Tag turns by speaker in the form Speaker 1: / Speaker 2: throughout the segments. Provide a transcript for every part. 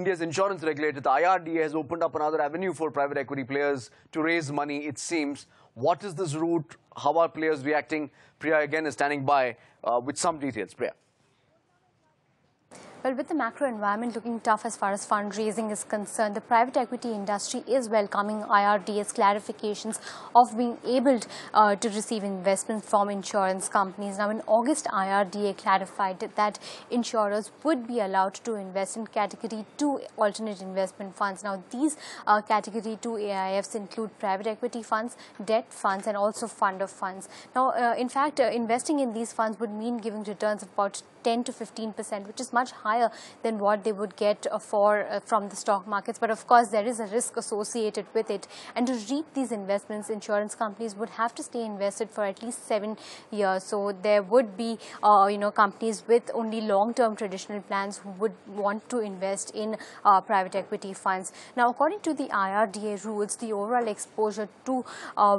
Speaker 1: India's insurance regulator, the IRDA, has opened up another avenue for private equity players to raise money, it seems. What is this route? How are players reacting? Priya again is standing by with some details. Priya.
Speaker 2: Well, with the macro environment looking tough as far as fundraising is concerned, the private equity industry is welcoming IRDA's clarifications of being able to receive investments from insurance companies. Now, in August, IRDA clarified that insurers would be allowed to invest in Category 2 alternate investment funds. Now, these Category 2 AIFs include private equity funds, debt funds, and also fund of funds. Now, in fact, investing in these funds would mean giving returns of about 10 to 15%, which is much higher than what they would get from the stock markets. But of course, there is a risk associated with it. And to reap these investments, insurance companies would have to stay invested for at least 7 years. So there would be, companies with only long-term traditional plans who would want to invest in private equity funds. Now, according to the IRDA rules, the overall exposure to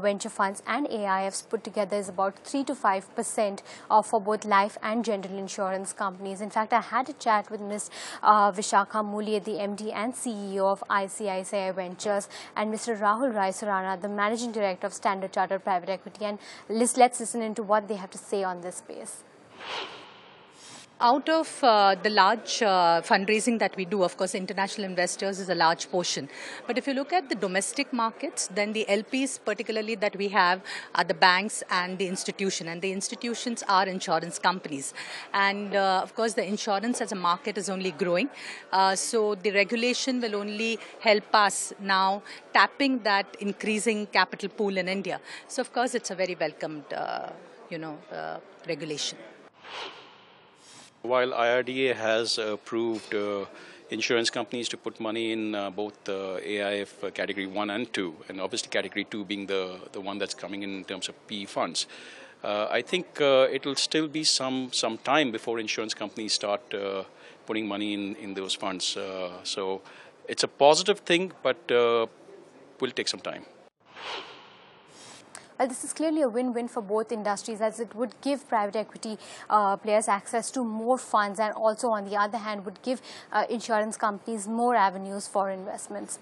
Speaker 2: venture funds and AIFs put together is about 3 to 5% for both life and general insurance companies. In fact, I had a chat with Ms. Vishakha Mulye, the MD and CEO of ICICI Ventures, and Mr. Rahul Rai Surana, the Managing Director of Standard Chartered Private Equity. And let's listen into what they have to say on this space.
Speaker 3: Out of the large fundraising that we do, of course, international investors is a large portion. But if you look at the domestic markets, then the LPs particularly that we have are the banks and the institution. And the institutions are insurance companies. And of course, the insurance as a market is only growing. So the regulation will only help us now tapping that increasing capital pool in India. So of course, it's a very welcomed, regulation.
Speaker 4: While IRDA has approved insurance companies to put money in both AIF Category 1 and 2, and obviously Category 2 being the one that's coming in terms of PE funds, I think it will still be some time before insurance companies start putting money in those funds. So it's a positive thing, but will take some time.
Speaker 2: Well, this is clearly a win-win for both industries, as it would give private equity players access to more funds, and also on the other hand would give insurance companies more avenues for investments.